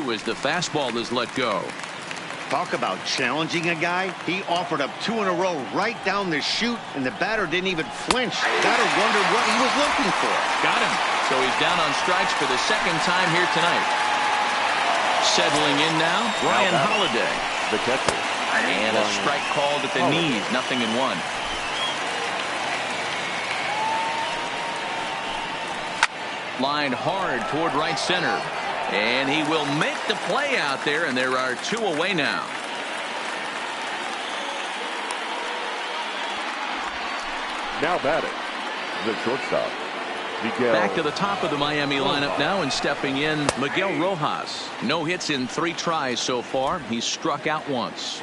2 as the fastball is let go. Talk about challenging a guy. He offered up 2 in a row right down the chute, and the batter didn't even flinch. Gotta wonder what he was looking for. Got him. So he's down on strikes for the second time here tonight. Settling in now, Ryan Holiday, the catcher. And a strike called at the knees. 0-1. Lined hard toward right center. And he will make the play out there, and there are 2 away now. Now batting, the shortstop, Miguel. Back to the top of the Miami lineup now, and stepping in, Miguel Rojas. No hits in 3 tries so far. He's struck out once.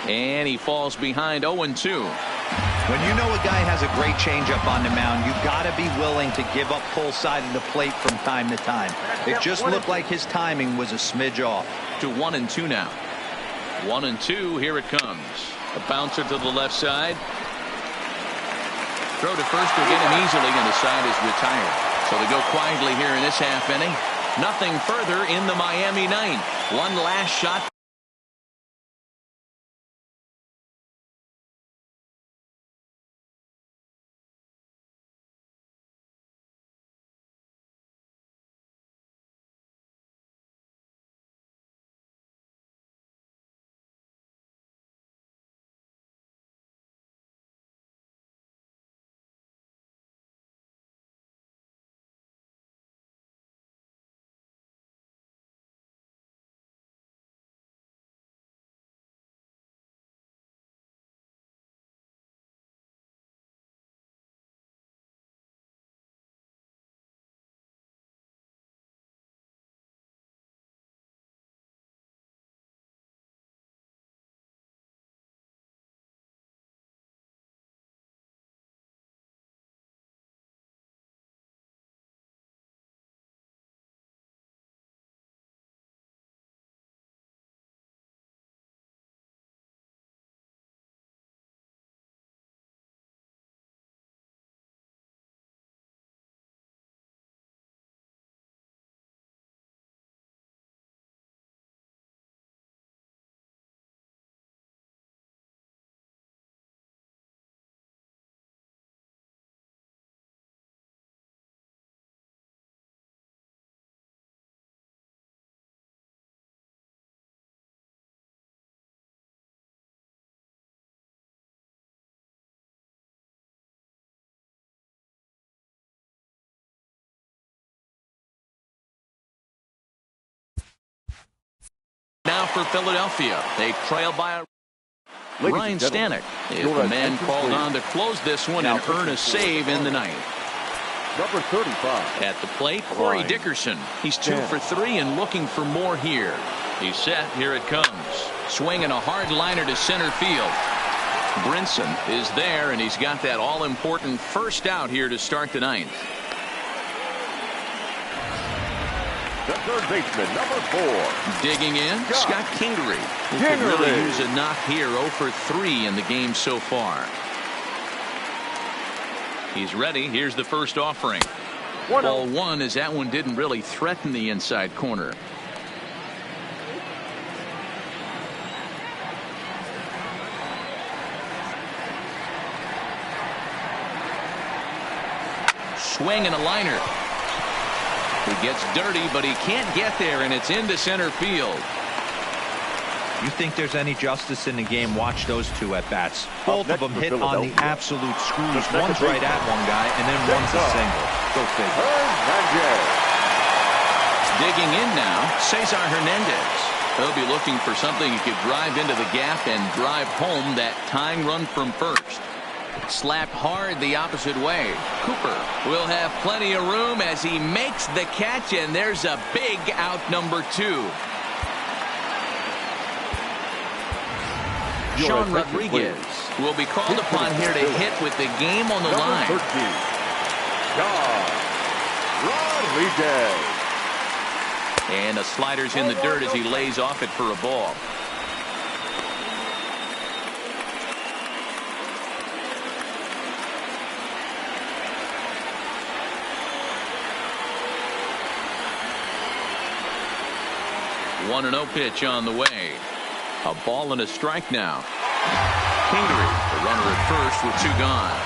And he falls behind 0-2. When you know a guy has a great changeup on the mound, you got to be willing to give up pull side of the plate from time to time. It just looked like his timing was a smidge off. To 1-2 now. 1-2. Here it comes. A bouncer to the left side. Throw to first will get him easily, and the side is retired. So they go quietly here in this half inning. Nothing further in the Miami ninth. One last shot. Now for Philadelphia. They trail by Ryan Stanek is the man called on to close this one and earn a save in the ninth. Number 35. At the plate, Corey Dickerson. He's 2 for 3 and looking for more here. He's set. Here it comes. Swinging a hard liner to center field. Brinson is there, and he's got that all-important first out here to start the ninth. The third baseman, number 4. Digging in, Scott Kingery. Who could really use a knock here. 0 for 3 in the game so far. He's ready. Here's the first offering. Ball 1, as that one didn't really threaten the inside corner. Swing and a liner. He gets dirty, but he can't get there, and it's into center field. You think there's any justice in the game? Watch those 2 at bats. Both of them hit on the absolute screws. One's right at one guy, and then one's a single. Go figure. Digging in now, Cesar Hernandez. He'll be looking for something he could drive into the gap and drive home that tying run from first. Slapped hard the opposite way. Cooper will have plenty of room as he makes the catch, and there's a big out, number 2. Sean Rodriguez will be called upon here to hit with the game on the line. 13. Sean Rodriguez. And the slider's in the dirt as he lays off it for a ball. 1-0 pitch on the way. A ball and a strike now. Kingery, the runner at first with 2 gone.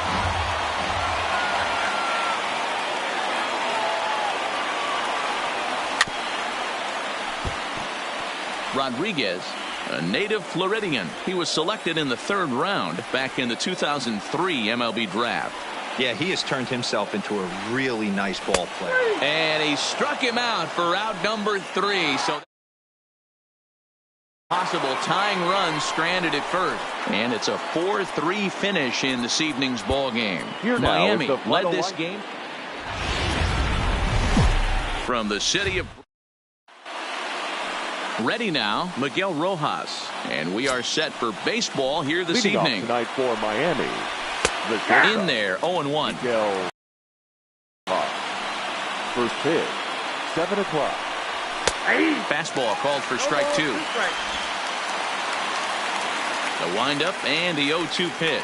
Rodriguez, a native Floridian. He was selected in the 3rd round back in the 2003 MLB draft. Yeah, he has turned himself into a really nice ball player. And he struck him out for out number 3. So possible tying run stranded at first. And it's a 4-3 finish in this evening's ball game. Miami led this game from the city of. Ready now, Miguel Rojas. And we are set for baseball here this evening. Tonight for Miami. In there, 0-1. Miguel Rojas. First pitch, 7 o'clock. Fastball called for strike 2. The windup and the 0-2 pitch.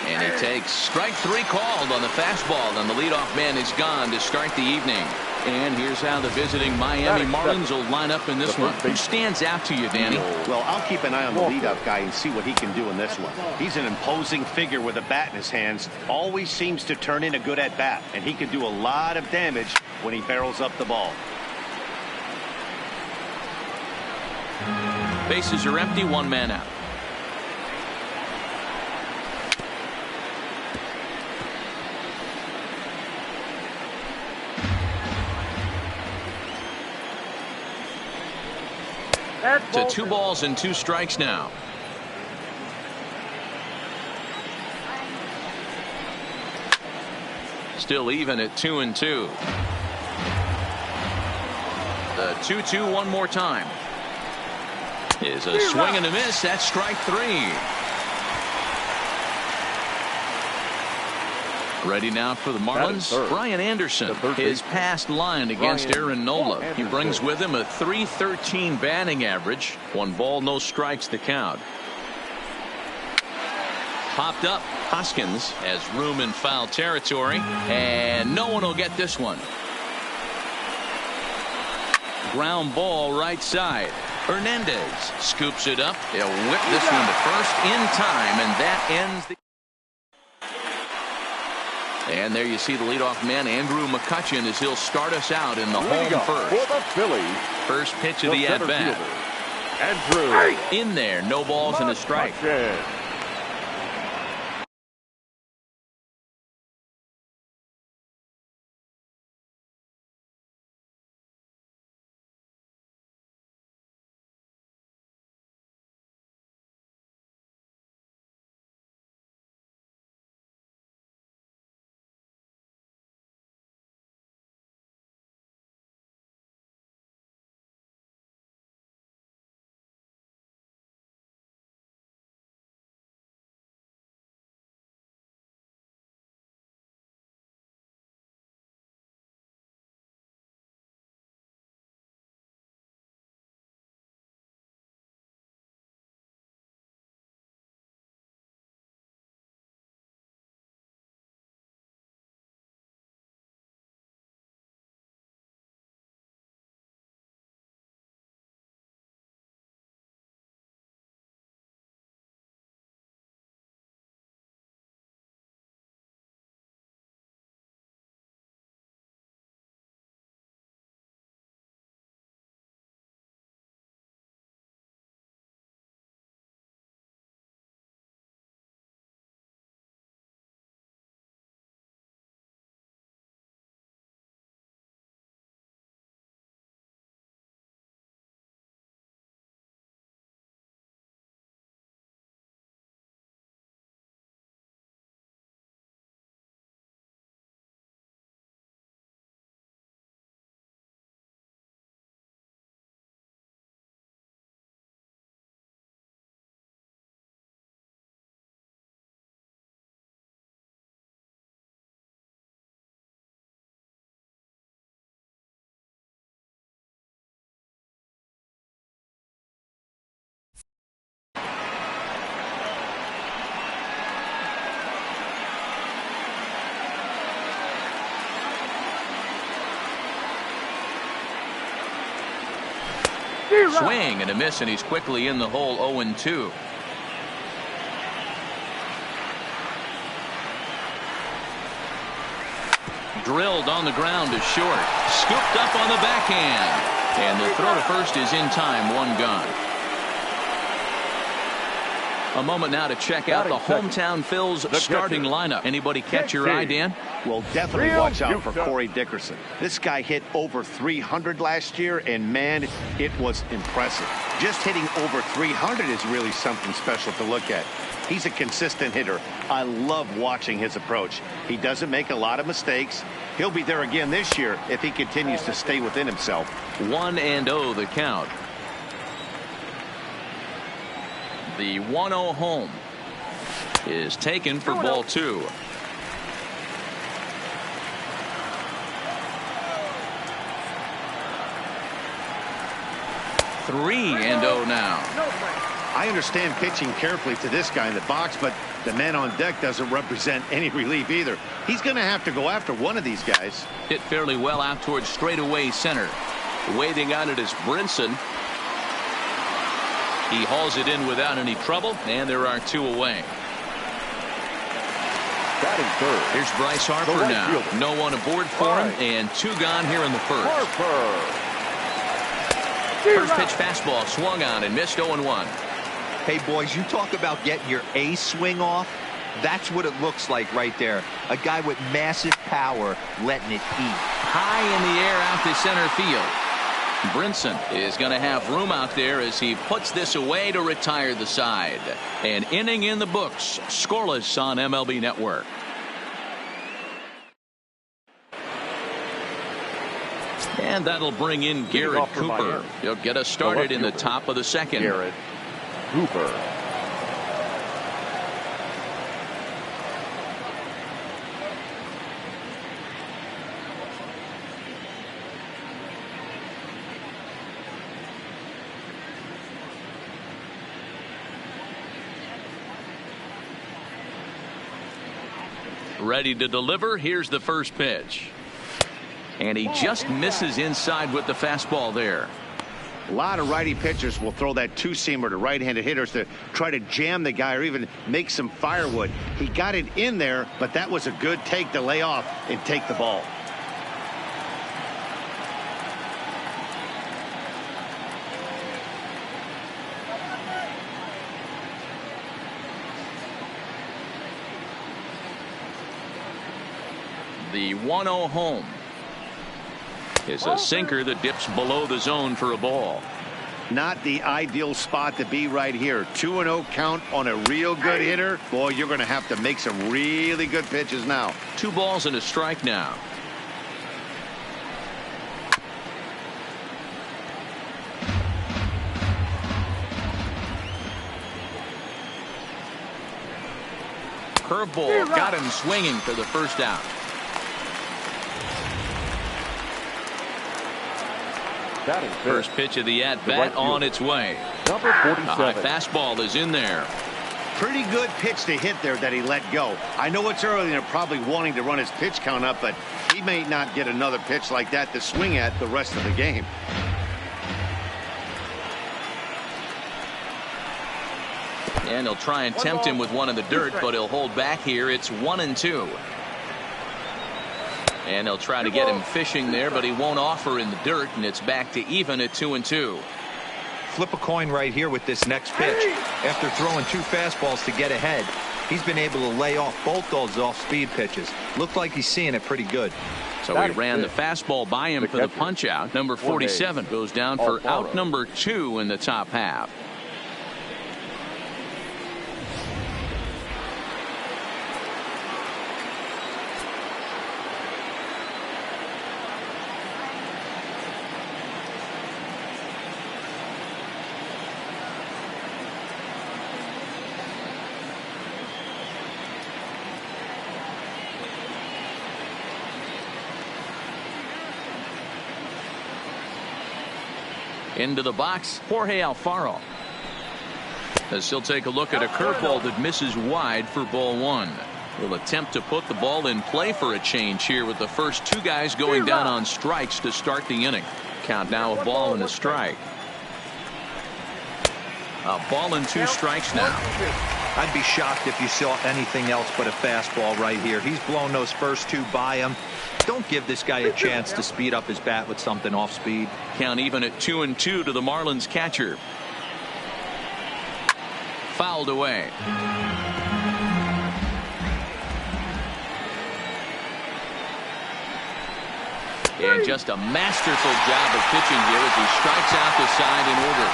And he takes strike 3 called on the fastball, and the leadoff man is gone to start the evening. And here's how the visiting Miami Marlins will line up in this one. Who stands out to you, Danny? Well, I'll keep an eye on the leadoff guy and see what he can do in this one. He's an imposing figure with a bat in his hands. Always seems to turn in a good at-bat, and he can do a lot of damage when he barrels up the ball. Bases are empty, 1 man out. To 2 balls and 2 strikes now. Still even at 2-2. The 2-2 one more time. Is a swing and a miss. That's strike 3. Ready now for the Marlins, Brian Anderson. His past line against Aaron Nola. He brings with him a .313 batting average. 1 ball, no strikes to count. Popped up. Hoskins has room in foul territory, and no one will get this one. Ground ball right side. Hernandez scoops it up. He'll whip this one to first in time, and that ends the. And there you see the leadoff man, Andrew McCutchen, as he'll start us out in the home first. For the Phillies. First pitch of the at-bat. Andrew. In there, no balls and a strike. Swing and a miss, and he's quickly in the hole. 0-2. Drilled on the ground to short. Scooped up on the backhand. And the throw to first is in time. 1 gone. A moment now to check out the hometown Phil's starting lineup. Anybody catch your eye, Dan? Well, definitely watch out for Corey Dickerson. This guy hit over 300 last year, and man, it was impressive. Just hitting over 300 is really something special to look at. He's a consistent hitter. I love watching his approach. He doesn't make a lot of mistakes. He'll be there again this year if he continues to stay within himself. 1-0 the count. The 1-0 home is taken for ball 2. Three and 0 now. I understand pitching carefully to this guy in the box, but the man on deck doesn't represent any relief either. He's going to have to go after one of these guys. Hit fairly well out towards straightaway center. Waiting on it is Brinson. He hauls it in without any trouble, and there are 2 away. Batting third. Here's Bryce Harper now. Fielder. No one aboard for him, and 2 gone here in the first. First pitch fastball swung on and missed. 0-1. Hey, boys, you talk about getting your A swing off. That's what it looks like right there. A guy with massive power letting it eat. High in the air out to center field. Brinson is going to have room out there as he puts this away to retire the side. An inning in the books. Scoreless on MLB Network. And that'll bring in Garrett Cooper. He'll get us started in the top of the second. Garrett Cooper. Ready to deliver. Here's the first pitch. And he just misses inside with the fastball there. A lot of righty pitchers will throw that 2-seamer to right-handed hitters to try to jam the guy or even make some firewood. He got it in there, but that was a good take to lay off and take the ball. The 1-0 home is a sinker that dips below the zone for a ball. Not the ideal spot to be right here. 2-0 count on a real good hitter. Boy, you're going to have to make some really good pitches now. 2 balls and a strike now. Curveball got him swinging for the first out. First pitch of the at-bat on its way. Number 47. A high fastball is in there. Pretty good pitch to hit there that he let go. I know it's early and they're probably wanting to run his pitch count up, but he may not get another pitch like that to swing at the rest of the game. And he'll try and tempt him with one in the dirt, but he'll hold back here. It's 1-2. And they'll try to get him fishing there, but he won't offer in the dirt, and it's back to even at 2-2. Flip a coin right here with this next pitch. After throwing 2 fastballs to get ahead, he's been able to lay off both those off-speed pitches. Looked like he's seeing it pretty good. So he ran the fastball by him for the punch-out. Number 47 goes down for out number 2 in the top half. Into the box, Jorge Alfaro. As he'll take a look at a curveball that misses wide for ball 1. He'll attempt to put the ball in play for a change here with the first 2 guys going down on strikes to start the inning. Count now a ball and a strike. A ball and 2 strikes now. I'd be shocked if you saw anything else but a fastball right here. He's blown those first 2 by him. Don't give this guy a chance to speed up his bat with something off speed. Count even at 2-2 to the Marlins catcher. Fouled away. And just a masterful job of pitching here as he strikes out the side in order.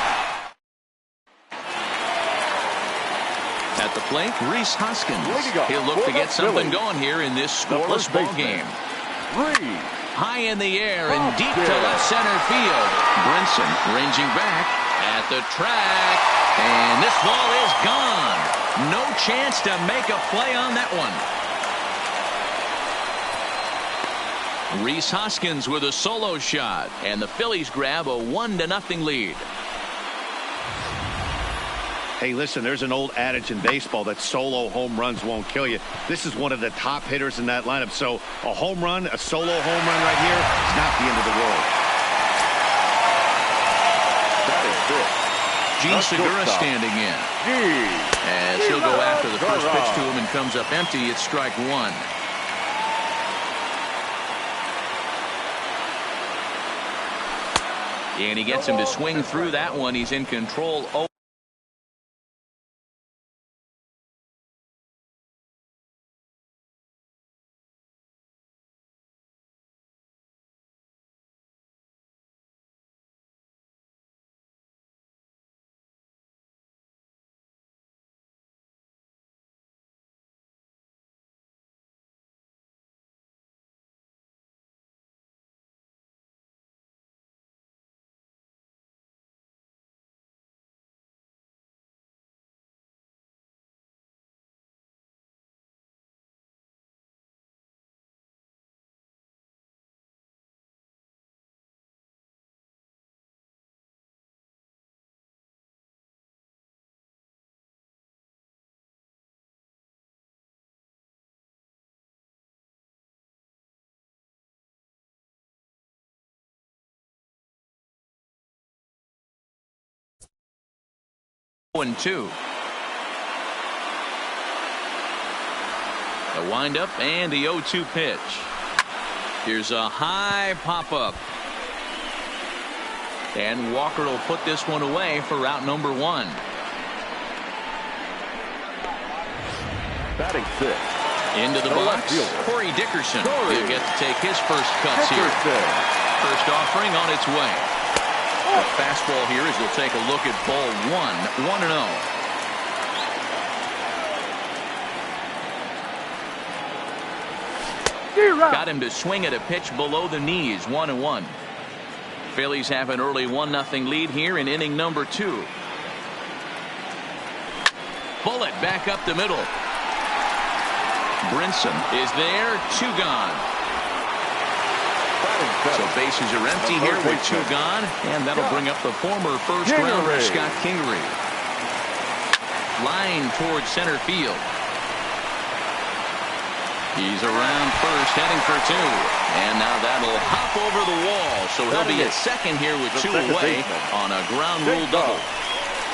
At the plate, Rhys Hoskins. He'll look to get something going here in this scoreless ball game. High in the air and deep to left center field. Brinson ranging back at the track. And this ball is gone. No chance to make a play on that one. Rhys Hoskins with a solo shot, and the Phillies grab a 1-0 lead. Hey, listen, there's an old adage in baseball that solo home runs won't kill you. This is one of the top hitters in that lineup. So a home run, a solo home run right here is not the end of the world. That is it. Gene Segura standing in. As he'll go after the first pitch to him and comes up empty. It's strike 1. And he gets him to swing through that one. He's in control. And 2. A windup and the 0-2 pitch. Here's a high pop-up. And Walker will put this one away for out number 1. Batting 6. Into the box, Corey Dickerson. He'll get to take his first cuts here. First offering on its way. The fastball here as we'll take a look at ball 1, 1-0. Got him to swing at a pitch below the knees. 1-1. Phillies have an early 1-0 lead here in inning number 2. Bullet back up the middle. Brinson is there. 2 gone. So bases are empty here with 2 gone, and that'll bring up the former first rounder Scott Kingery. Line towards center field. He's around first, heading for 2, and now that'll hop over the wall. So he'll be at second here with 2 away on a ground rule double.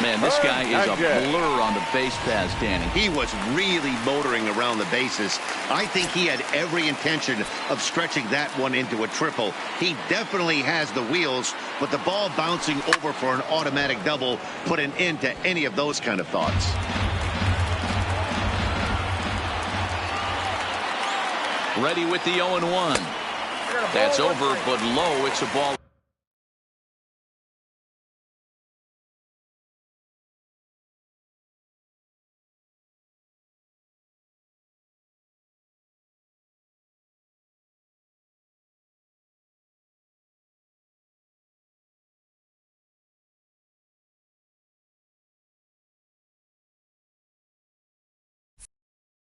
Man, this guy is a blur on the base paths, Danny. He was really motoring around the bases. I think he had every intention of stretching that one into a triple. He definitely has the wheels, but the ball bouncing over for an automatic double put an end to any of those kind of thoughts. Ready with the 0-1. That's over, but low. It's a ball.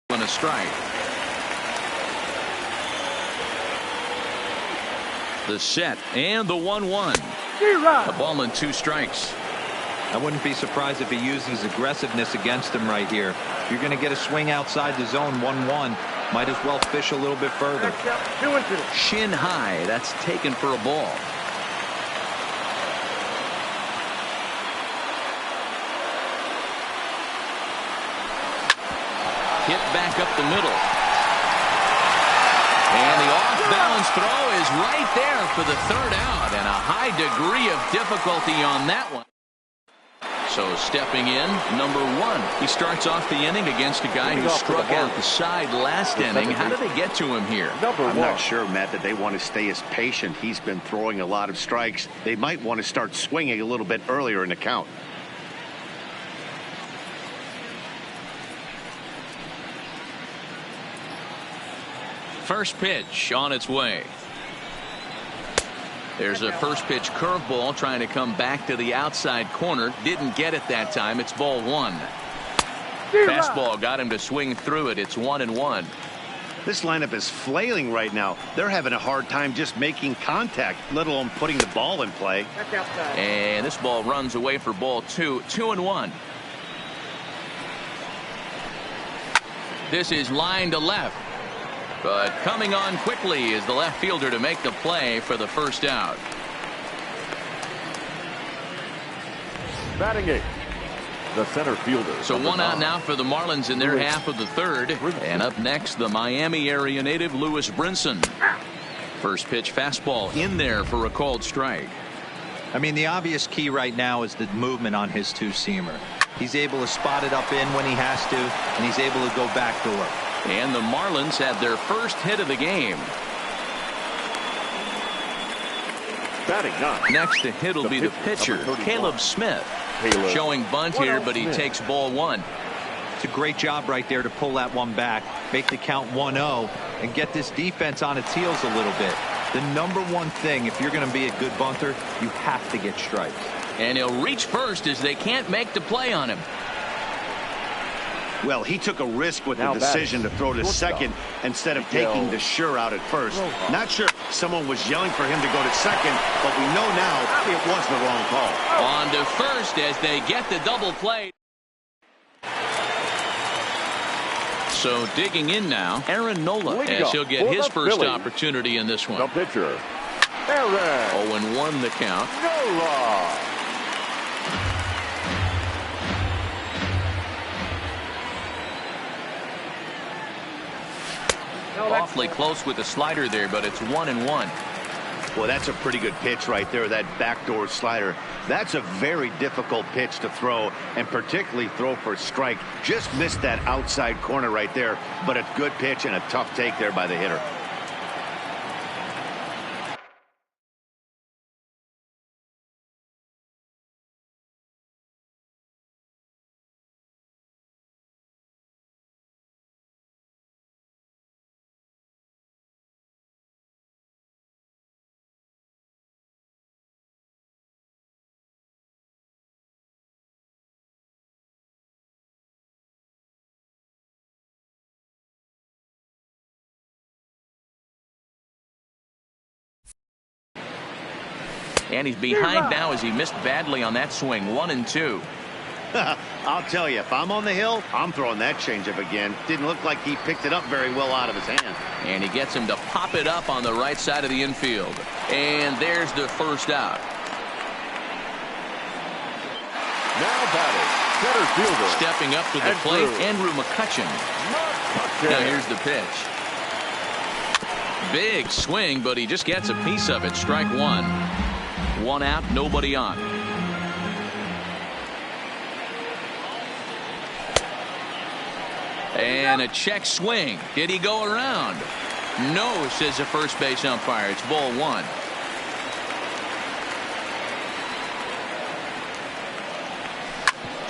And a strike. The set and the 1-1. A ball and 2 strikes. I wouldn't be surprised if he uses aggressiveness against him right here. You're going to get a swing outside the zone. 1-1. Might as well fish a little bit further. Shin high. That's taken for a ball. hit back up the middle. And the off-balance throw is right there for the third out, and a high degree of difficulty on that one. So stepping in, number 1. He starts off the inning against a guy who struck out the side last inning. How did they get to him here? I'm not sure, Matt, that they want to stay as patient. He's been throwing a lot of strikes. They might want to start swinging a little bit earlier in the count. First pitch on its way. There's a first pitch curveball trying to come back to the outside corner. Didn't get it that time. It's ball 1. Fastball got him to swing through it. It's 1-1. This lineup is flailing right now. They're having a hard time just making contact, let alone putting the ball in play. And this ball runs away for ball 2. 2-1. This is line to left. But coming on quickly is the left fielder to make the play for the first out. Batting 8, the center fielder. So 1 out now for the Marlins in their half of the third. And up next, the Miami area native Lewis Brinson. First pitch fastball in there for a called strike. I mean, the obvious key right now is the movement on his two-seamer. He's able to spot it up in when he has to, and he's able to go backdoor. And the Marlins had their first hit of the game. Batting 9. Next to hit will be the pitcher, Caleb Smith. Showing bunt here, but he takes ball 1. It's a great job right there to pull that one back, make the count 1-0, and get this defense on its heels a little bit. The number one thing, if you're going to be a good bunter, you have to get strikes. And he'll reach first as they can't make the play on him. Well, he took a risk with the decision to throw to second instead of taking the sure out at first. Not sure someone was yelling for him to go to second, but we know now it was the wrong call. On to first as they get the double play. So digging in now, Aaron Nola, as he'll get his first opportunity in this one. The pitcher, Aaron 0-1 the count. Nola. Awfully close with the slider there, but it's 1-1. Well, that's a pretty good pitch right there, that backdoor slider. That's a very difficult pitch to throw, and particularly throw for a strike. Just missed that outside corner right there, but a good pitch and a tough take there by the hitter. And he's behind now as he missed badly on that swing. 1-2. I'll tell you, if I'm on the hill, I'm throwing that changeup again. Didn't look like he picked it up very well out of his hand. And he gets him to pop it up on the right side of the infield. And there's the first out. Now batting, center fielder. Stepping up to the plate, Andrew McCutchen. Now here's the pitch. Big swing, but he just gets a piece of it. Strike 1. 1 out, nobody on. And a check swing. Did he go around? No, says the first base umpire. It's ball 1.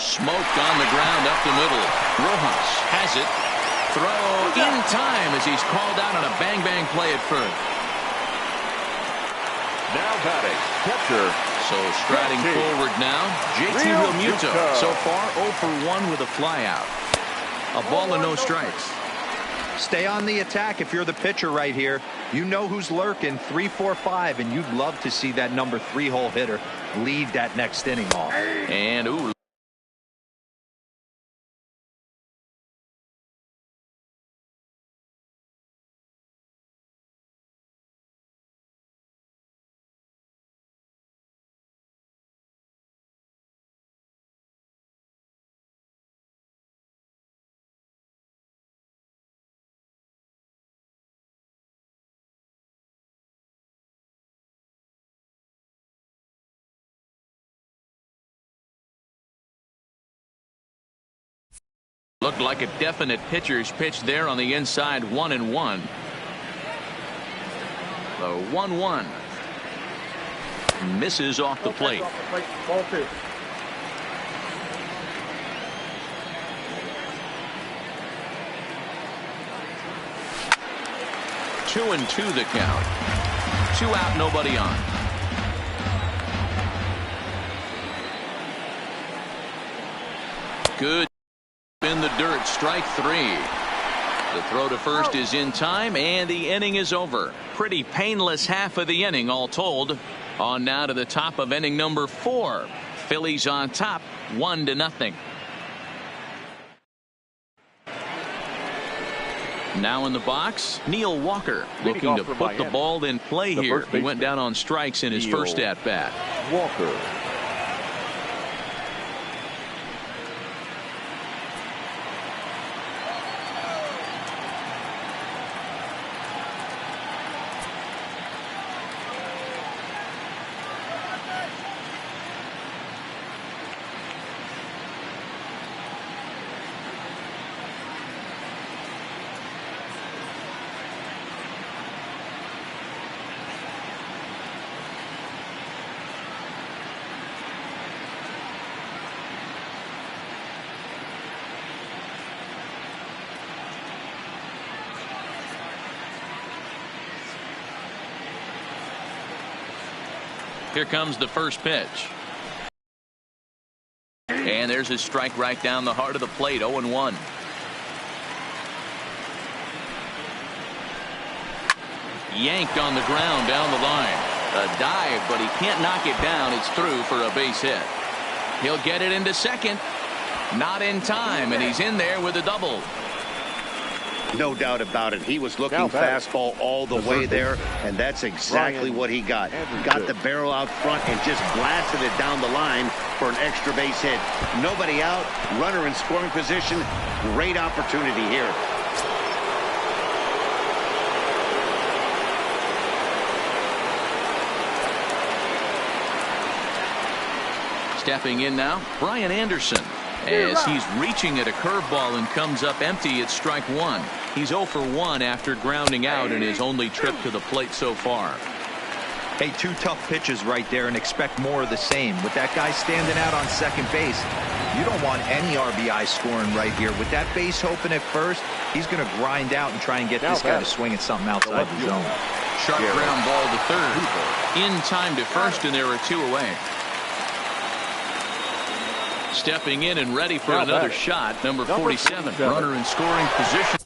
Smoked on the ground up the middle. Rojas has it. Throw in time as he's called out on a bang-bang play at first. Now batting, catcher. So striding forward now, JT Realmuto. So far 0 for 1 with a flyout. A ball and no strikes. Stay on the attack if you're the pitcher right here. You know who's lurking, 3, 4, 5, and you'd love to see that number 3-hole hitter lead that next inning off. And ooh. Looked like a definite pitcher's pitch there on the inside. 1-1. The 1-1 misses off the plate. Ball 2. 2-2 the count. 2 out, nobody on. Good in the dirt. Strike 3. The throw to first is in time, and the inning is over. Pretty painless half of the inning all told. On now to the top of inning number 4. Phillies on top, 1-0. Now in the box, Neil Walker looking to put the ball in play here. He went down on strikes in his first at bat. Walker. Here comes the first pitch. And there's his strike right down the heart of the plate. 0-1. Yanked on the ground down the line. A dive, but he can't knock it down. It's through for a base hit. He'll get it into second. Not in time, and he's in there with a double. No doubt about it. He was looking fastball all the way there, and that's exactly what he got. Got the barrel out front and just blasted it down the line for an extra base hit. Nobody out, runner in scoring position. Great opportunity here. Stepping in now, Brian Anderson. As he's reaching at a curveball and comes up empty at strike 1. He's 0 for 1 after grounding out in his only trip to the plate so far. Hey, 2 tough pitches right there, and expect more of the same. With that guy standing out on second base, you don't want any RBI scoring right here. With that base open at first, he's going to grind out and try and get this guy to swing at something outside the zone. Sharp ground ball to third. In time to first, and there are 2 away. Stepping in and ready for another shot, number 47. Runner in scoring position.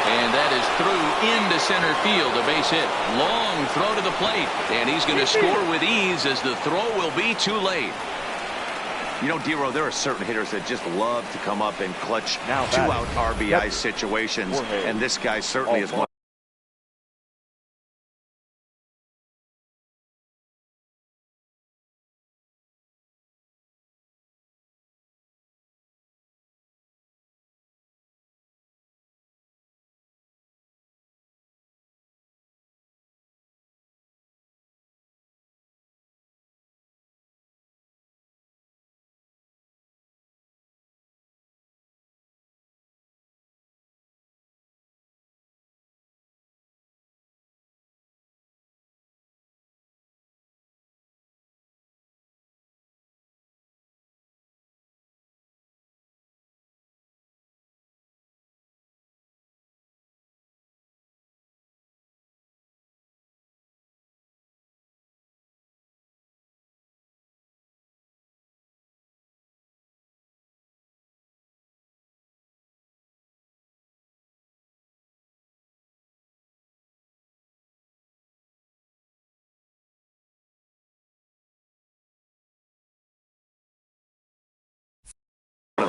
And that is through into center field. A base hit. Long throw to the plate. And he's going to score with ease as the throw will be too late. You know, D-Row, there are certain hitters that just love to come up and clutch 2-out RBI situations. And this guy certainly is one.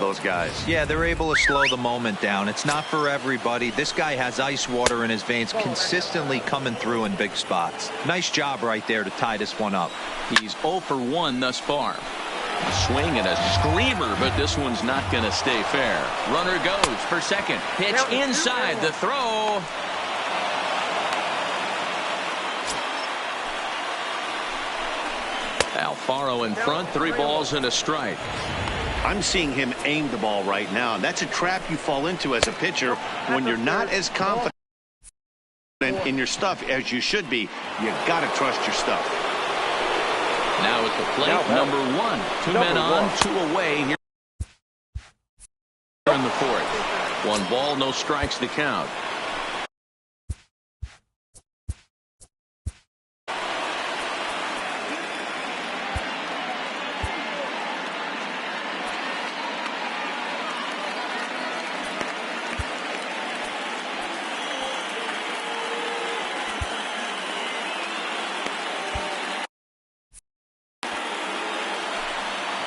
those guys. Yeah, they're able to slow the moment down. It's not for everybody. This guy has ice water in his veins, consistently coming through in big spots. Nice job right there to tie this one up. He's 0 for 1 thus far. A swing and a screamer, but this one's not going to stay fair. Runner goes for second. Pitch inside, the throw. Alfaro in front, 3 balls and a strike. I'm seeing him aim the ball right now, and that's a trap you fall into as a pitcher when you're not as confident in your stuff as you should be. You got to trust your stuff. Now at the plate, number 1. 2 men on, 2 away here in the 4th. 1 ball, no strikes to count.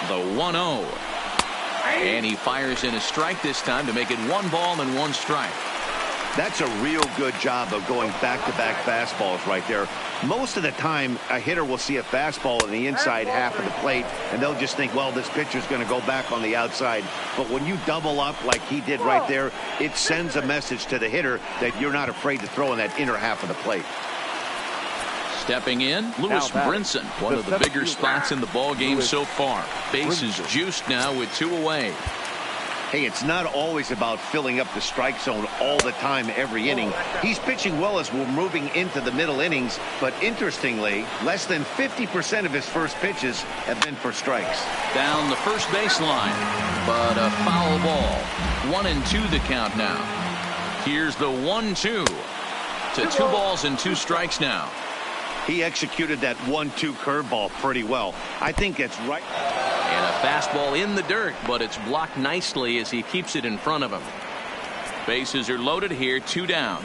The 1-0. And he fires in a strike this time to make it 1 ball and 1 strike. That's a real good job of going back-to-back fastballs right there. Most of the time, a hitter will see a fastball in the inside half of the plate, and they'll just think, well, this pitcher's going to go back on the outside. But when you double up like he did right there, it sends a message to the hitter that you're not afraid to throw in that inner half of the plate. Stepping in, Lewis Brinson, one of the bigger spots in the ball game so far. Bases juiced now with 2 away. Hey, it's not always about filling up the strike zone all the time every inning. He's pitching well as we're moving into the middle innings, but interestingly, less than 50% of his first pitches have been for strikes. Down the first baseline, but a foul ball. 1-2 the count now. Here's the 1-2 to 2 balls and 2 strikes now. He executed that 1-2 curveball pretty well. I think it's right. And a fastball in the dirt, but it's blocked nicely as he keeps it in front of him. Bases are loaded here, 2 down.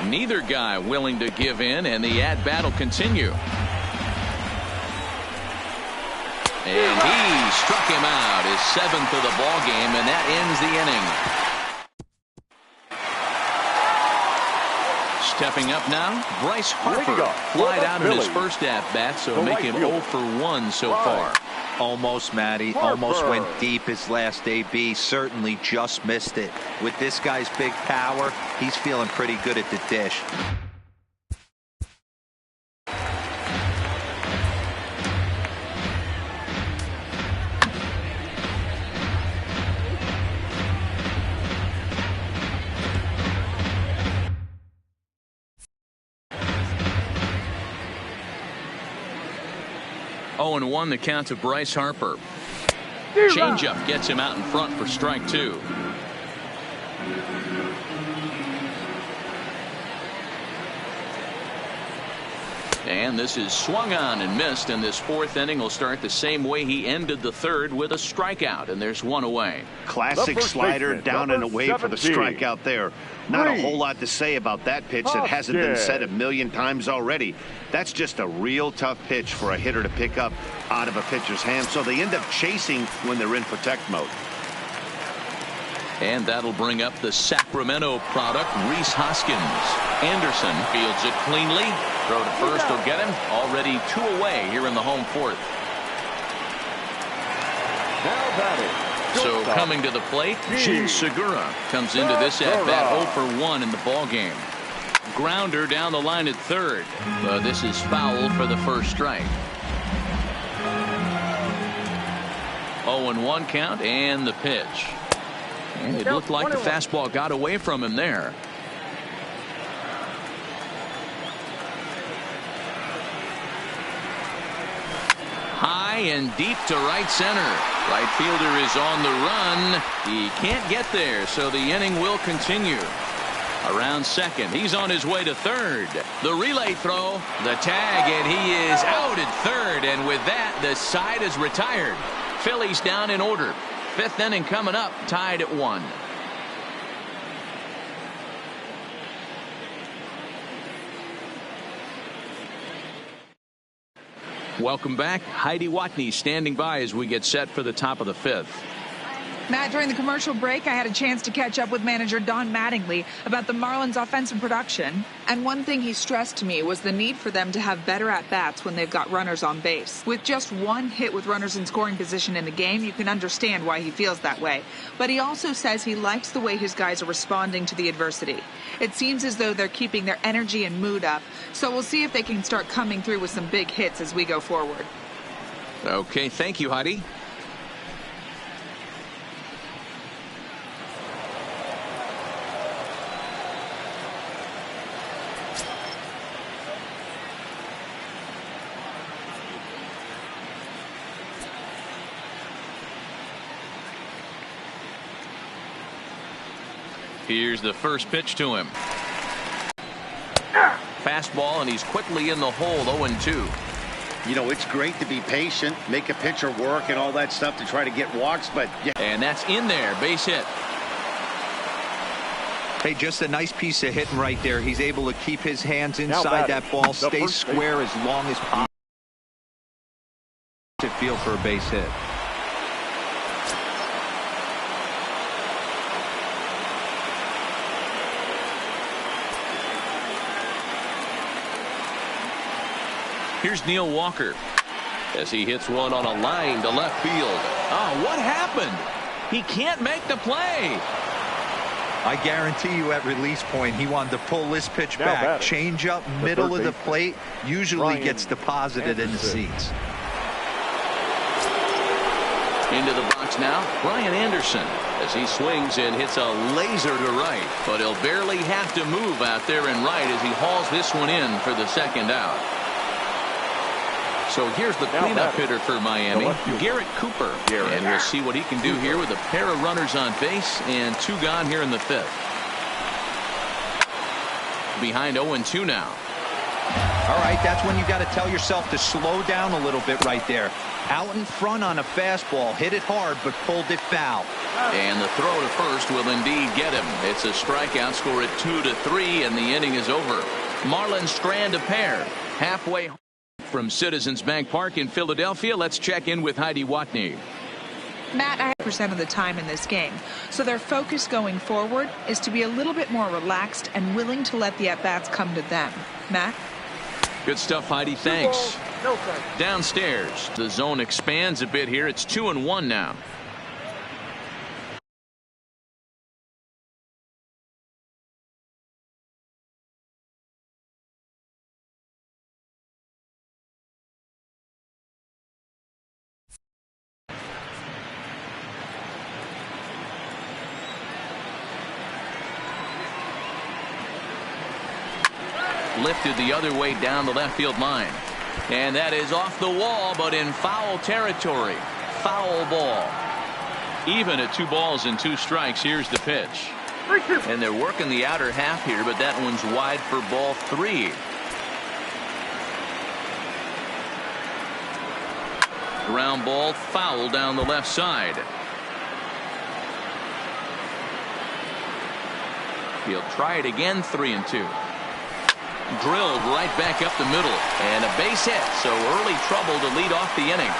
Neither guy willing to give in, and the at-bat will continue. And he struck him out, his 7th of the ball game, and that ends the inning. Stepping up now, Bryce Harper flied out in his first at-bat, so make him 0 for 1 so far. Almost, Matty. Almost went deep his last AB. Certainly just missed it. With this guy's big power, he's feeling pretty good at the dish. Oh, and 1 the count to Bryce Harper. Changeup gets him out in front for strike 2. And this is swung on and missed, and this 4th inning will start the same way he ended the 3rd, with a strikeout, and there's 1 away. Classic slider down and away for the strikeout there. Not a whole lot to say about that pitch that hasn't been said a million times already. That's just a real tough pitch for a hitter to pick up out of a pitcher's hand, so they end up chasing when they're in protect mode. And that'll bring up the Sacramento product, Rhys Hoskins. Anderson fields it cleanly. Throw to first will get him. Already 2 away here in the home 4th. Now batting. So coming to the plate, Gene Segura comes into this at-bat 0 for 1 in the ball game. Grounder down the line at 3rd. This is foul for the first strike. 0-1 count and the pitch. And it looked like the fastball got away from him there. High and deep to right center. Right fielder is on the run. He can't get there, so the inning will continue. Around second, he's on his way to 3rd. The relay throw, the tag, and he is out at 3rd. And with that, the side is retired. Phillies down in order. 5th inning coming up, tied at 1. Welcome back. Heidi Watney standing by as we get set for the top of the 5th. Matt, during the commercial break, I had a chance to catch up with manager Don Mattingly about the Marlins' offensive production. And one thing he stressed to me was the need for them to have better at-bats when they've got runners on base. With just one hit with runners in scoring position in the game, you can understand why he feels that way. But he also says he likes the way his guys are responding to the adversity. It seems as though they're keeping their energy and mood up. So we'll see if they can start coming through with some big hits as we go forward. Okay, thank you, Heidi. Here's the first pitch to him. Fastball, and he's quickly in the hole. 0-2. You know, it's great to be patient, make a pitcher work and all that stuff to try to get walks, but yeah. And that's in there. Base hit. Hey, just a nice piece of hitting right there. He's able to keep his hands inside that ball, stay square as long as possible. To feel for a base hit. Here's Neil Walker as he hits one on a line to left field. Oh, what happened? He can't make the play. I guarantee you at release point he wanted to pull this pitch back. Change up middle of the plate usually gets deposited in the seats. Into the box now, Brian Anderson, as he swings and hits a laser to right, but he'll barely have to move out there in right as he hauls this one in for the second out. So here's the cleanup hitter for Miami, Garrett Cooper. And we'll see what he can do here with a pair of runners on base and 2 gone here in the 5th. Behind 0-2 now. All right, that's when you got to tell yourself to slow down a little bit right there. Out in front on a fastball, hit it hard, but pulled it foul. And the throw to first will indeed get him. It's a strikeout, score at 2-3, and the inning is over. Marlins strand a pair halfway home from Citizens Bank Park in Philadelphia. Let's check in with Heidi Watney. Matt, I % of the time in this game, so their focus going forward is to be a little bit more relaxed and willing to let the at-bats come to them. Matt? Good stuff, Heidi. Thanks. Downstairs, the zone expands a bit here. It's 2-1 now. Lifted the other way down the left field line. And that is off the wall, but in foul territory. Foul ball. Even at 2 balls and 2 strikes. Here's the pitch. And they're working the outer half here, but that one's wide for ball 3. Ground ball, foul down the left side. He'll try it again. 3-2. Drilled right back up the middle, and a base hit, so early trouble to lead off the inning.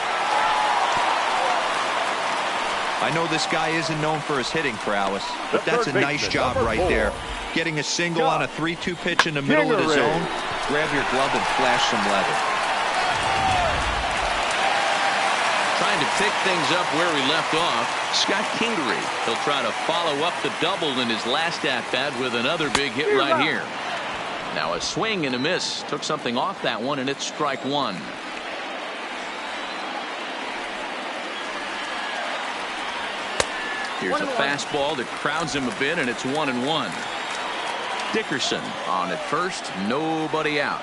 I know this guy isn't known for his hitting prowess, but that's a nice job right there. Getting a single on a 3-2 pitch in the middle of the zone. Grab your glove and flash some leather. Trying to pick things up where he left off, Scott Kingery. He'll try to follow up the double in his last at-bat with another big hit right here. Now a swing and a miss. Took something off that one, and it's strike 1. Here's a fastball that crowds him a bit, and it's 1-1. Dickerson on at first. Nobody out.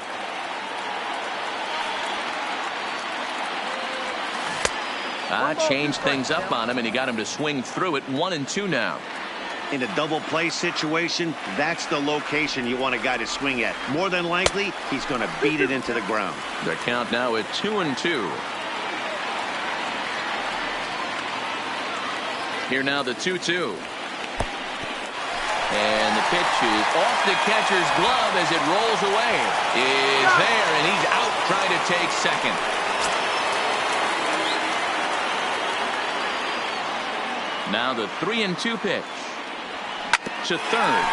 Changed things up on him, and he got him to swing through it. 1-2 now. In a double play situation, that's the location you want a guy to swing at. More than likely, he's going to beat it into the ground. The count now at 2-2. Here now the 2-2. And the pitch is off the catcher's glove as it rolls away. Is there, and he's out trying to take second. Now the 3-2 pitch to third.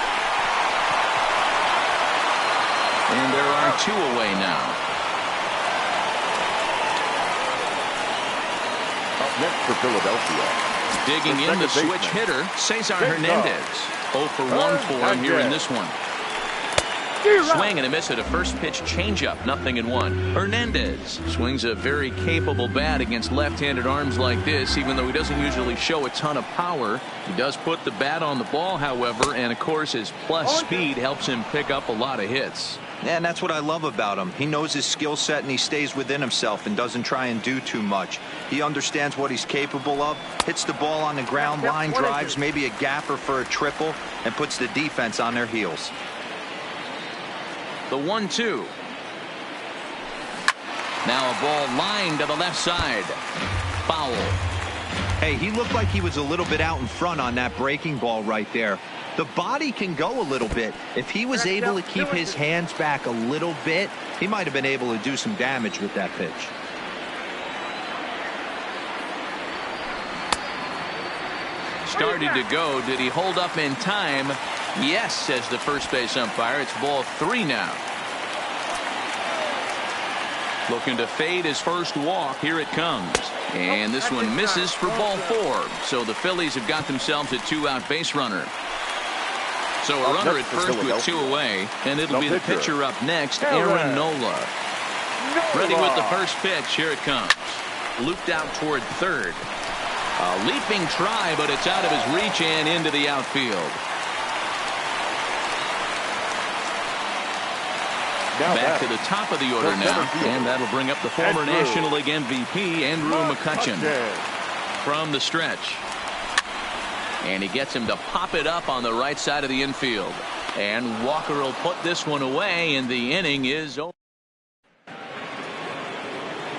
And there are two away now. Up next for Philadelphia. Digging in the switch hitter, Cesar Hernandez. 0 for 1 for him here in this one. Swing and a miss at a first pitch changeup, 0-1. Hernandez swings a very capable bat against left-handed arms like this, even though he doesn't usually show a ton of power. He does put the bat on the ball, however, and of course his plus speed helps him pick up a lot of hits. And that's what I love about him. He knows his skill set and he stays within himself and doesn't try and do too much. He understands what he's capable of, hits the ball on the ground, line drives, maybe a gapper for a triple, and puts the defense on their heels. The 1-2. Now a ball lined to the left side. Foul. Hey, he looked like he was a little bit out in front on that breaking ball right there. The body can go a little bit. If he was able to keep his hands back a little bit, he might have been able to do some damage with that pitch. Started to go. Did he hold up in time? Yes, says the first base umpire. It's ball 3 now. Looking to fade his first walk. Here it comes. And this one misses for ball 4. So the Phillies have got themselves a 2-out base runner. So a runner at first with 2 away. And it'll be the pitcher up next, Aaron Nola. Ready with the first pitch. Here it comes. Looped out toward third. A leaping try, but it's out of his reach and into the outfield. Back to the top of the order now, and that'll bring up the former National League MVP, Andrew McCutchen, from the stretch. And he gets him to pop it up on the right side of the infield. And Walker will put this one away, and the inning is over.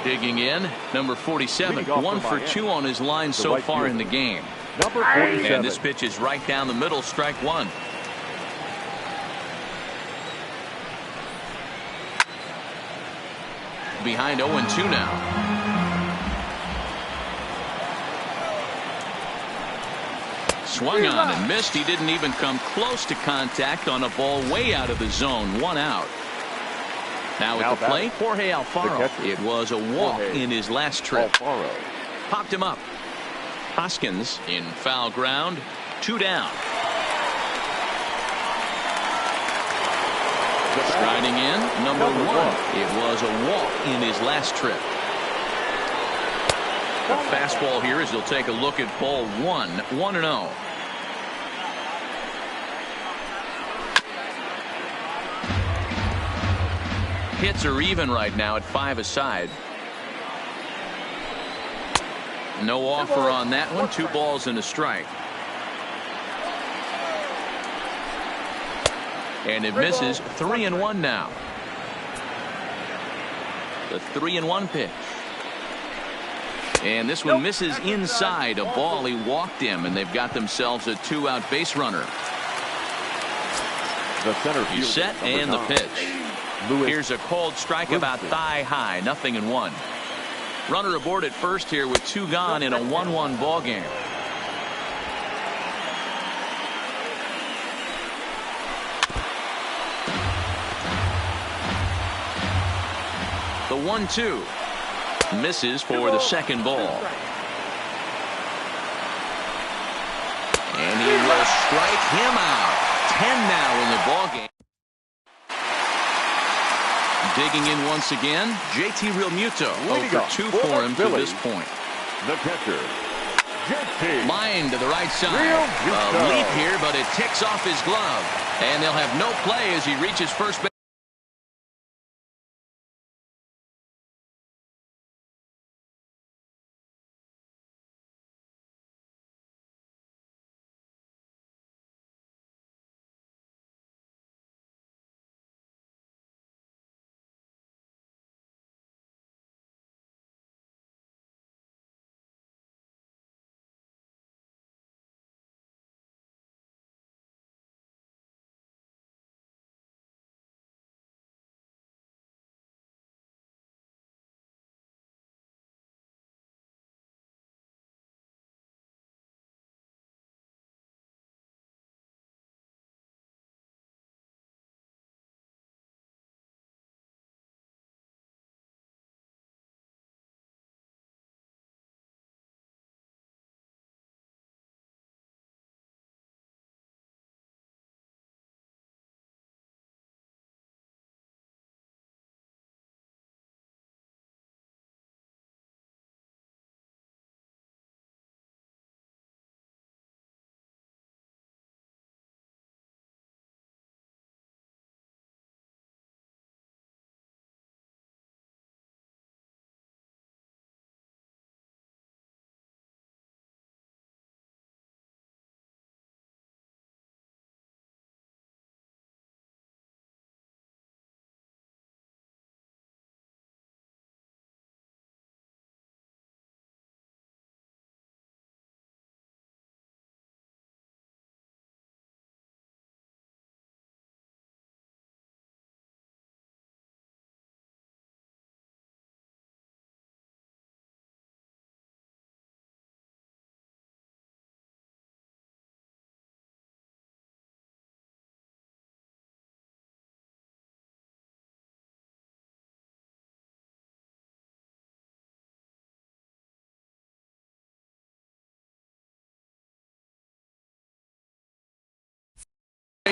Digging in, number 47, 1 for 2 on his line so far in the game. Number 47. And this pitch is right down the middle, strike 1. Behind 0-2 now. Swung on and missed. He didn't even come close to contact on a ball way out of the zone. 1 out. Now at the plate, Jorge Alfaro. It was a walk in his last trip. Popped him up. Hoskins in foul ground. 2 down. Striding in, number 1. It was a walk in his last trip. The fastball here as he'll take a look at ball 1. 1-0. Hits are even right now at 5 aside. No offer on that one. 2 balls and a strike. And it misses. 3-1 now. The 3-1 pitch. And this one misses inside. A ball he walked him, and they've got themselves a 2-out base runner. The center field. He's set and the pitch. Here's a cold strike about thigh high. 0-1. Runner aboard at first here with 2 gone in a 1-1 ball game. The 1-2 misses for the second ball. And he will strike him out. 10 now in the ball game. Digging in once again, JT Realmuto. 0 for 2 for him to this point. The catcher, JT. Line to the right side. A leap here, but it ticks off his glove. And they'll have no play as he reaches first base.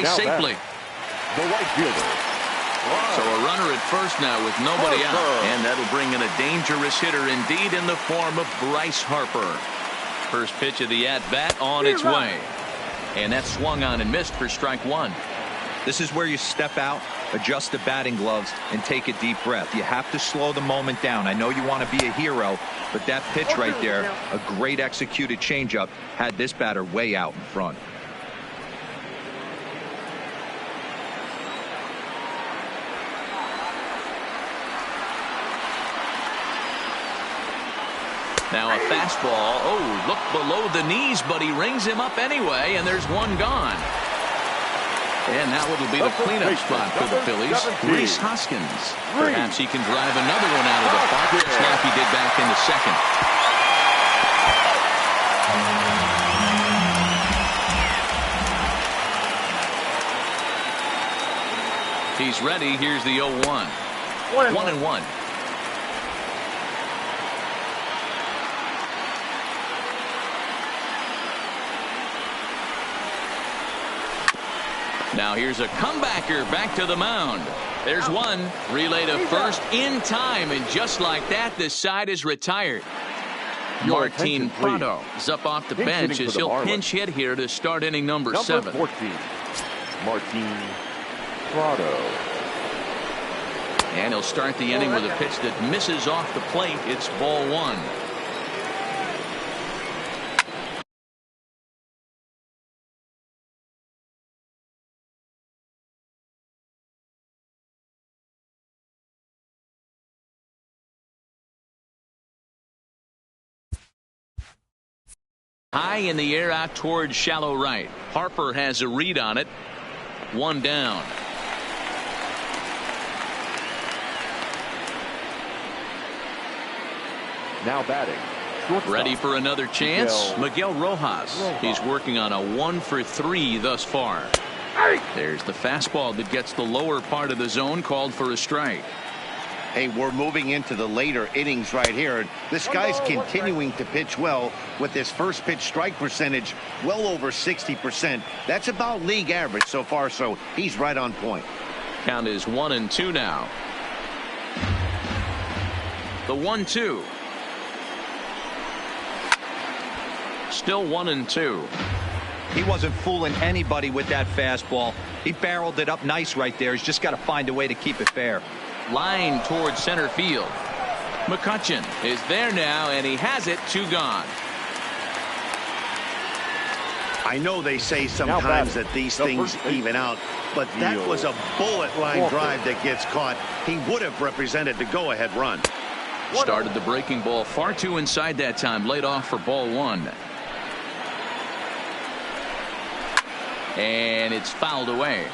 Now safely. The right fielder. So a runner at first now with nobody out. And that'll bring in a dangerous hitter indeed in the form of Bryce Harper. First pitch of the at-bat on its way. And that swung on and missed for strike one. This is where you step out, adjust the batting gloves, and take a deep breath. You have to slow the moment down. I know you want to be a hero, but that pitch right there, a great executed changeup, had this batter way out in front. Now a fastball. Oh, look below the knees, but he rings him up anyway, and there's one gone. And that will be the cleanup spot for the Phillies. Rhys Hoskins. Perhaps he can drive another one out of the park, just like he did back in the second. He's ready. Here's the 0-1. 1-1. Now here's a comebacker back to the mound. There's one. Relay to first in time, and just like that, the side is retired. Martin Prado is up off the bench as he'll pinch hit here to start inning number 7. 14, Martin Prado. And he'll start the inning with a pitch that misses off the plate. It's ball 1. High in the air out towards shallow right. Harper has a read on it. 1 down. Now batting. Shortstop. Ready for another chance. Miguel Rojas. He's working on a 1-for-3 thus far. There's the fastball that gets the lower part of the zone, called for a strike. Hey, we're moving into the later innings right here. This guy's continuing to pitch well with his first pitch strike percentage well over 60%. That's about league average so far, so he's right on point. Count is 1-2 now. The 1-2. Still 1-2. He wasn't fooling anybody with that fastball. He barreled it up nice right there. He's just got to find a way to keep it fair. Line towards center field. McCutchen is there now, and he has it. 2 gone. I know they say sometimes that these things even out, but that was a bullet line drive that gets caught. He would have represented the go-ahead run. Started the breaking ball far too inside that time. Laid off for ball 1. And it's fouled away.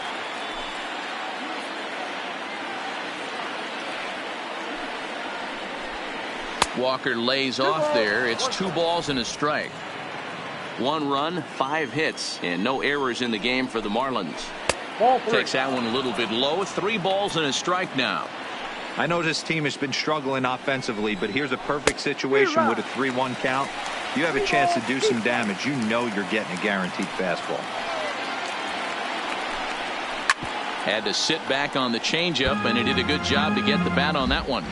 Walker lays off there. It's 2 balls and a strike. 1 run, 5 hits, and no errors in the game for the Marlins. Takes that one a little bit low. 3 balls and a strike now. I know this team has been struggling offensively, but here's a perfect situation with a 3-1 count. You have a chance to do some damage. You know you're getting a guaranteed fastball. Had to sit back on the changeup, and he did a good job to get the bat on that one.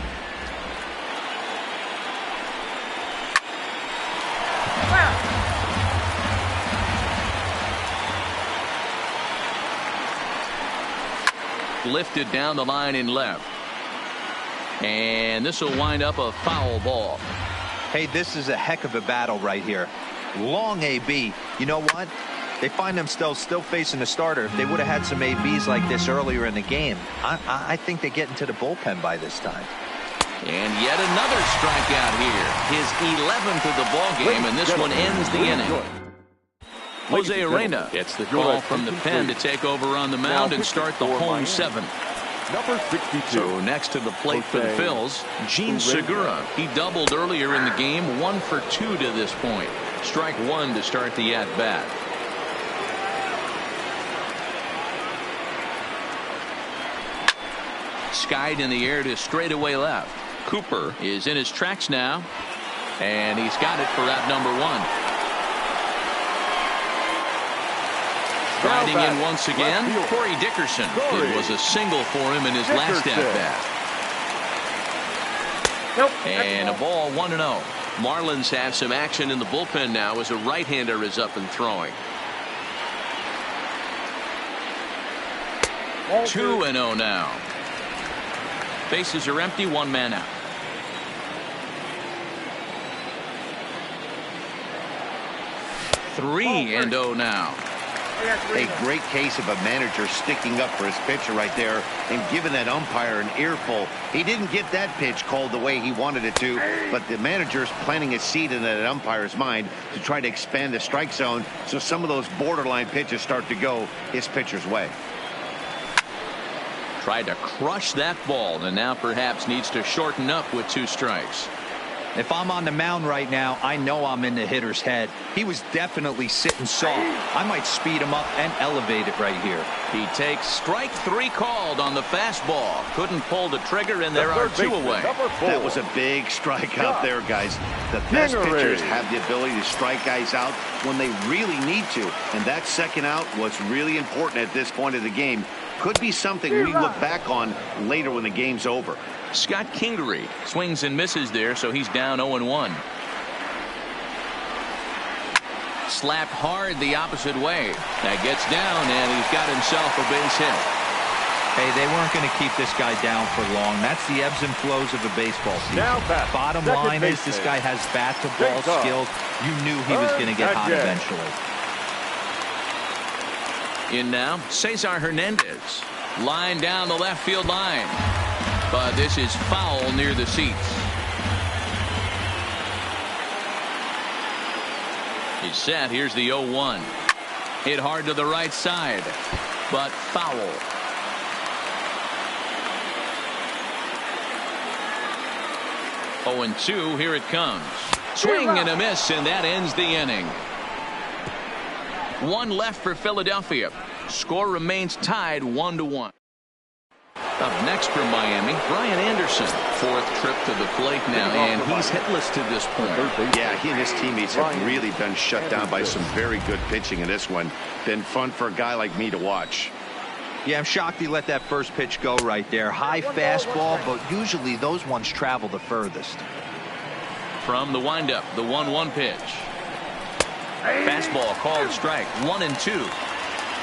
Lifted down the line in left. And this will wind up a foul ball. Hey, this is a heck of a battle right here. Long AB. You know what? They find themselves still facing the starter. If they would have had some ABs like this earlier in the game, I think they get into the bullpen by this time. And yet another strikeout here. His 11th of the ball game, and this one ends the inning. Jose Arena gets the call from the pen to take over on the mound and start the home 7th. Number 62. So next to the plate for the Phils, Gene Segura. He doubled earlier in the game, 1 for 2 to this point. Strike 1 to start the at-bat. Skied in the air to straightaway left. Cooper is in his tracks now, and he's got it for out number 1. Riding in once again, Corey Dickerson. It was a single for him in his last at-bat. And a ball 1-0. Marlins have some action in the bullpen now as a right-hander is up and throwing. 2-0 now. Bases are empty, one man out. Three and 0 now. A great case of a manager sticking up for his pitcher right there and giving that umpire an earful. He didn't get that pitch called the way he wanted it to, but the manager's planting a seed in that umpire's mind to try to expand the strike zone so some of those borderline pitches start to go his pitcher's way. Tried to crush that ball and now perhaps needs to shorten up with 2 strikes. If I'm on the mound right now, I know I'm in the hitter's head. He was definitely sitting soft. I might speed him up and elevate it right here. He takes strike 3 called on the fastball. Couldn't pull the trigger, and there are 2 away. That was a big strike out there, guys. The best pitchers have the ability to strike guys out when they really need to. And that second out was really important at this point of the game. Could be something we look back on later when the game's over. Scott Kingery swings and misses there, so he's down 0-1. Slapped hard the opposite way. That gets down, and he's got himself a base hit. Hey, they weren't going to keep this guy down for long. That's the ebbs and flows of a baseball season. Bottom line is this guy has bat-to-ball skills. You knew he was going to get hot eventually. In now, Cesar Hernandez. Line down the left field line. But this is foul near the seats. He's set. Here's the 0-1. Hit hard to the right side, but foul. Oh, and 2. Here it comes. Swing and a miss, and that ends the inning. 1 left for Philadelphia. Score remains tied 1-1. Up next from Miami, Brian Anderson. 4th trip to the plate now, and he's hitless to this point. Yeah, he and his teammates have really been shut down by some very good pitching in this one. Been fun for a guy like me to watch. Yeah, I'm shocked he let that first pitch go right there. High fastball, but usually those ones travel the furthest. From the windup, the 1-1 pitch. Fastball called strike. 1-2.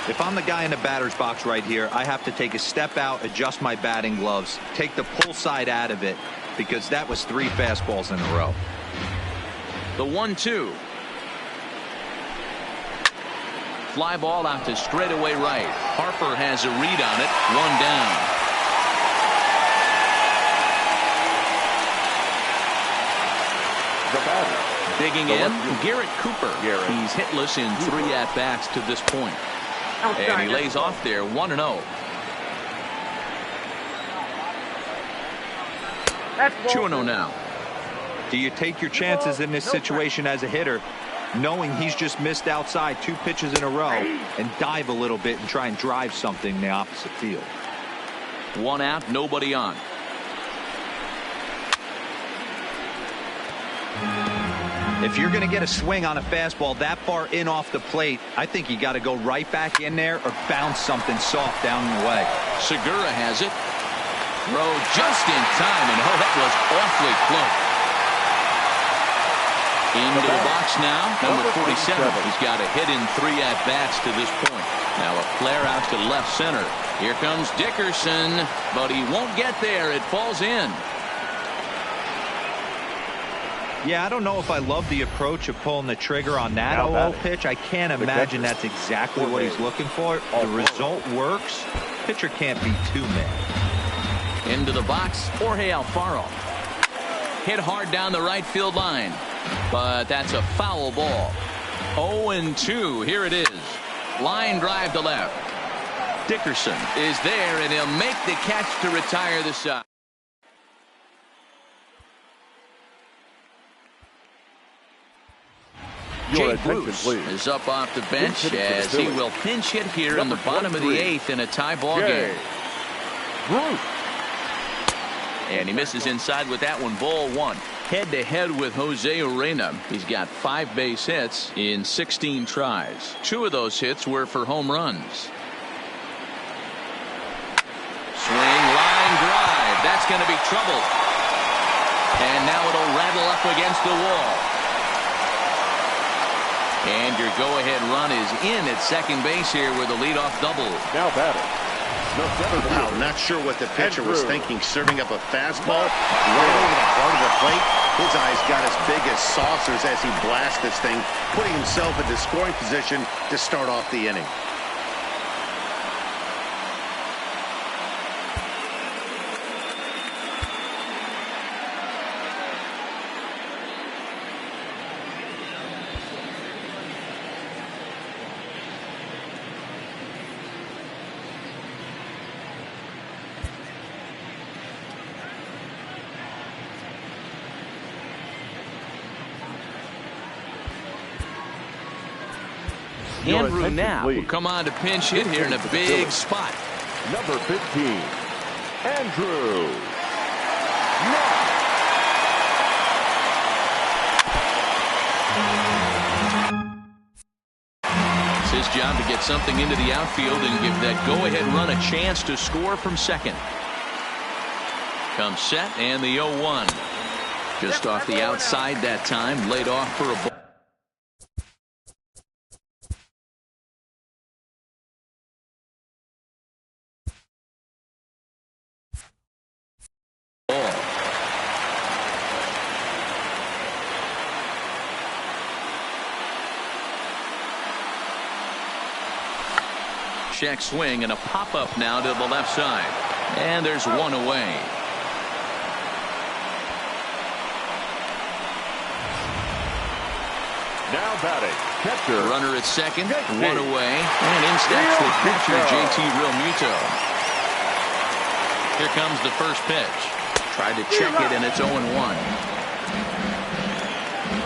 If I'm the guy in the batter's box right here, I have to take a step out, adjust my batting gloves, take the pull side out of it, because that was 3 fastballs in a row. The 1-2. Fly ball out to straightaway right. Harper has a read on it. 1 down. The batter. Digging in, Garrett Cooper. He's hitless in 3 at-bats to this point. And he lays off there 1-0. 2-0 now. Do you take your chances in this situation as a hitter, knowing he's just missed outside 2 pitches in a row, and dive a little bit and try and drive something in the opposite field? 1 out, nobody on. If you're going to get a swing on a fastball that far in off the plate, I think you got to go right back in there or bounce something soft down the way. Segura has it. Throw just in time, and that was awfully close. Into the box now, number 47. He's got a hit in 3 at-bats to this point. Now a flare out to left center. Here comes Dickerson, but he won't get there. It falls in. Yeah, I don't know if I love the approach of pulling the trigger on that 0-0 pitch. I can't imagine that's exactly what he's looking for. The result works. Pitcher can't be too mad. Into the box, Jorge Alfaro. Hit hard down the right field line, but that's a foul ball. 0-2. Here it is. Line drive to left. Dickerson is there, and he'll make the catch to retire the side. Jay Bruce is up off the bench as he will pinch hit here in the bottom of the 8th in a tie ball game. And he misses inside with that one. Ball 1. head-to-head with Jose Urena. He's got 5 base hits in 16 tries. 2 of those hits were for home runs. Swing, line drive. That's going to be trouble. And now it'll rattle up against the wall. And your go-ahead run is in at second base here with a leadoff double. Now batting. Wow, not sure what the pitcher was thinking, serving up a fastball right over the heart of the plate. His eyes got as big as saucers as he blasts this thing, putting himself into scoring position to start off the inning. Andrew Knapp will come on to pinch hit here in a big spot. Number 15, Andrew Knapp. It's his job to get something into the outfield and give that go-ahead run a chance to score from second. Comes set and the 0-1. Just off the outside that time, laid off for a ball. Check swing and a pop-up now to the left side. And there's one away. Now batting, catcher. Runner at second, one away. And in steps the pitcher, JT Realmuto. Here comes the first pitch. Tried to check it, and it's 0-1.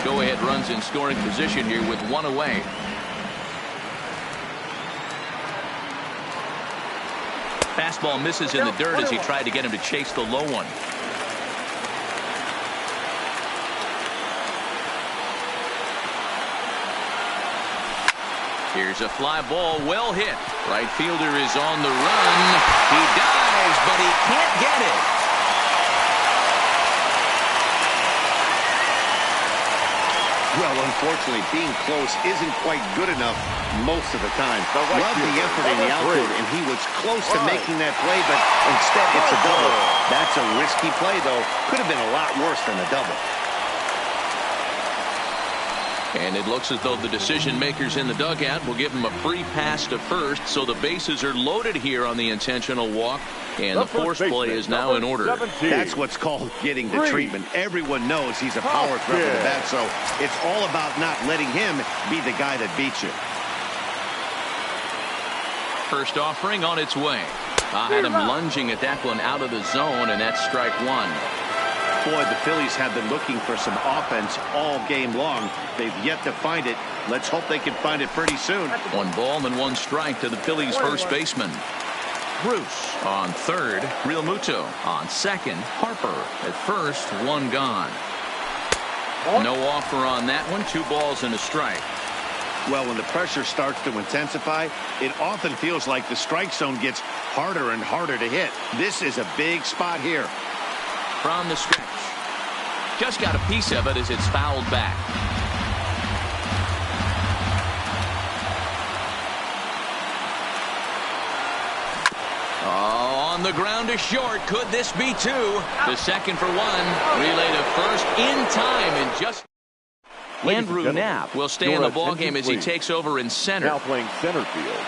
Go-ahead runs in scoring position here with one away. Fastball misses in the dirt as he tried to get him to chase the low one. Here's a fly ball, well hit. Right fielder is on the run. He dives, but he can't get it. Well, unfortunately, being close isn't quite good enough most of the time. Loved the effort in the outfield, and he was close to making that play, but instead it's a double. That's a risky play, though. Could have been a lot worse than a double. And it looks as though the decision makers in the dugout will give him a free pass to first, so the bases are loaded here on the intentional walk, and the force play is now in order. 17. That's what's called getting the treatment. Everyone knows he's a power threat with the bat, so it's all about not letting him be the guy that beats you. First offering on its way. I had him lunging at that one out of the zone, and that's strike one. Boy, the Phillies have been looking for some offense all game long. They've yet to find it. Let's hope they can find it pretty soon. 1 ball and 1 strike to the Phillies first baseman. Bruce on third. Realmuto on second. Harper at first. 1 gone. No offer on that one. 2 balls and a strike. Well, when the pressure starts to intensify, it often feels like the strike zone gets harder and harder to hit. This is a big spot here. From the stretch. Just got a piece of it as it's fouled back. Oh, on the ground to short. Could this be 2? To second for 1. Relay to first in time and just. Andrew Knapp will stay in the ballgame as he takes over in center. Now playing center field.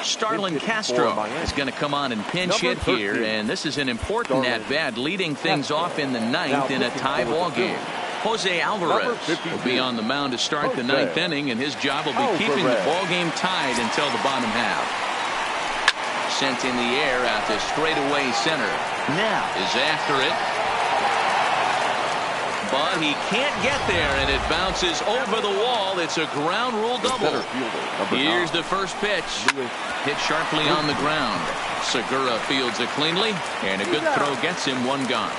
Starlin Castro is going to come on and pinch hit here, and this is an important at-bat, leading things off in the 9th in a tie ball game. Jose Alvarez will be on the mound to start the 9th inning, and his job will be keeping the ball game tied until the bottom half. Sent in the air out to straightaway center. Now is after it. But he can't get there, and it bounces over the wall. It's a ground rule double. Here's the first pitch. Hit sharply on the ground. Segura fields it cleanly, and a good throw gets him 1 gone.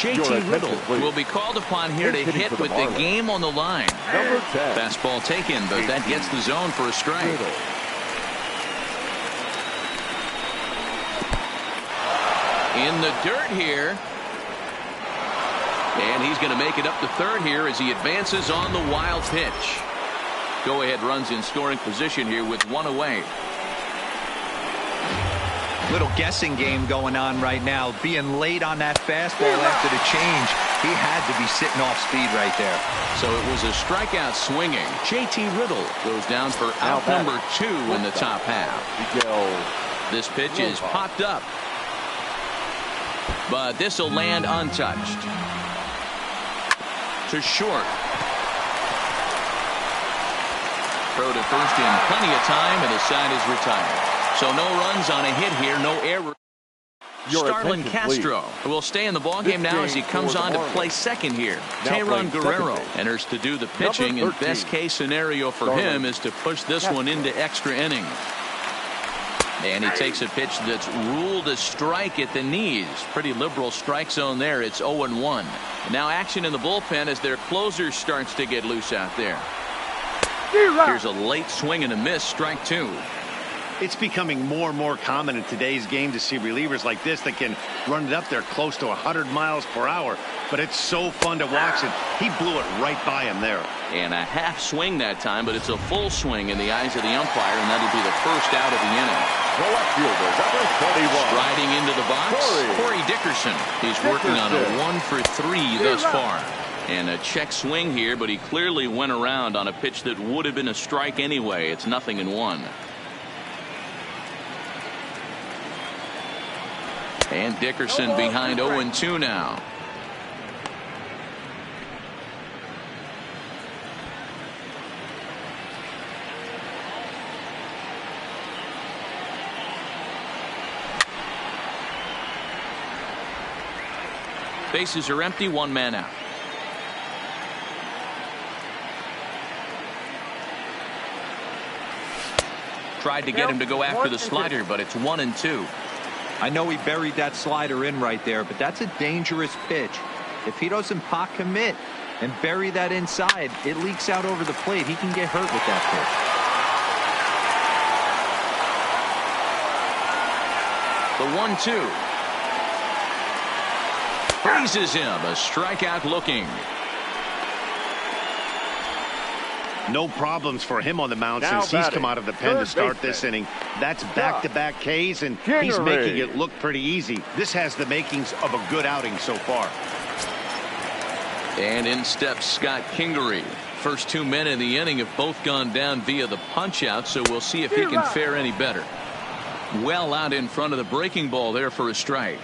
JT Riddle will be called upon here to hit with the game on the line. Number 10. Fastball taken, but that gets the zone for a strike. In the dirt here. And he's going to make it up to third here as he advances on the wild pitch. Go-ahead runs in scoring position here with one away. Little guessing game going on right now. Being late on that fastball after the change. He had to be sitting off speed right there. So it was a strikeout swinging. JT Riddle goes down for out number 2 in the top half. This pitch is popped up. But this will land untouched. To short. Throw to first in plenty of time, and the side is retired. So no runs on a hit here, no error. Starlin Castro will stay in the ballgame now as he comes on to play second here. Teheran Guerrero enters to do the pitching, and best case scenario for him is to push this one into extra innings. And he takes a pitch that's ruled a strike at the knees. Pretty liberal strike zone there. It's 0-1. Now action in the bullpen as their closer starts to get loose out there. Here's a late swing and a miss, strike 2. It's becoming more and more common in today's game to see relievers like this that can run it up there close to 100 miles per hour. But it's so fun to watch it. He blew it right by him there. And a half swing that time, but it's a full swing in the eyes of the umpire, and that'll be the first out of the inning. The left fielder, number 21. Riding into the box, Corey Dickerson. He's working on a 1-for-3 thus far. And a check swing here, but he clearly went around on a pitch that would have been a strike anyway. It's 0-1. And Dickerson behind 0-2 now. Bases are empty, one man out. Tried to get him to go after the slider, but it's 1-2. I know he buried that slider in right there, but that's a dangerous pitch. If he doesn't pot commit and bury that inside, it leaks out over the plate. He can get hurt with that pitch. The 1-2. Freezes him. A strikeout looking. No problems for him on the mound since he's come out of the pen to start this inning. That's back-to-back Ks, and he's making it look pretty easy. This has the makings of a good outing so far. And in steps Scott Kingery. First 2 men in the inning have both gone down via the punch-out, so we'll see if he can fare any better. Well out in front of the breaking ball there for a strike.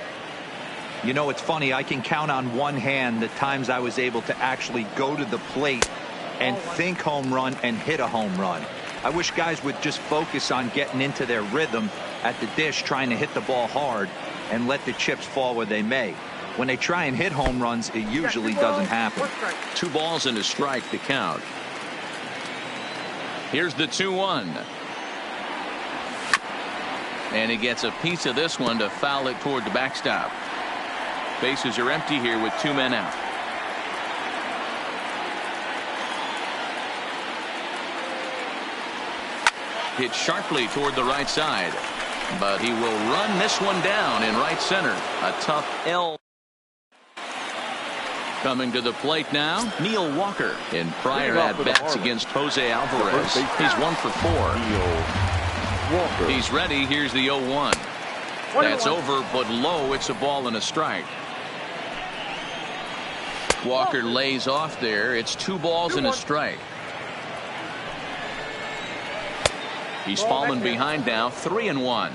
You know, it's funny. I can count on one hand the times I was able to actually go to the plate and think home run and hit a home run. I wish guys would just focus on getting into their rhythm at the dish, trying to hit the ball hard and let the chips fall where they may. When they try and hit home runs, it usually doesn't happen. 2 balls and a strike to count. Here's the 2-1. And he gets a piece of this one to foul it toward the backstop. Bases are empty here with 2 men out. Hit sharply toward the right side, but he will run this one down in right center. A tough L. Coming to the plate now, Neil Walker. In prior at-bats against Jose Alvarez, he's 1 for 4. He's ready. Here's the 0-1. That's over, but low. It's a ball and a strike. Walker lays off there. It's 2 balls and a strike. He's fallen behind now, 3-1.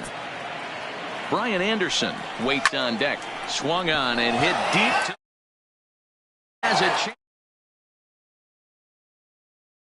Brian Anderson waits on deck, swung on and hit deep. Has a chance.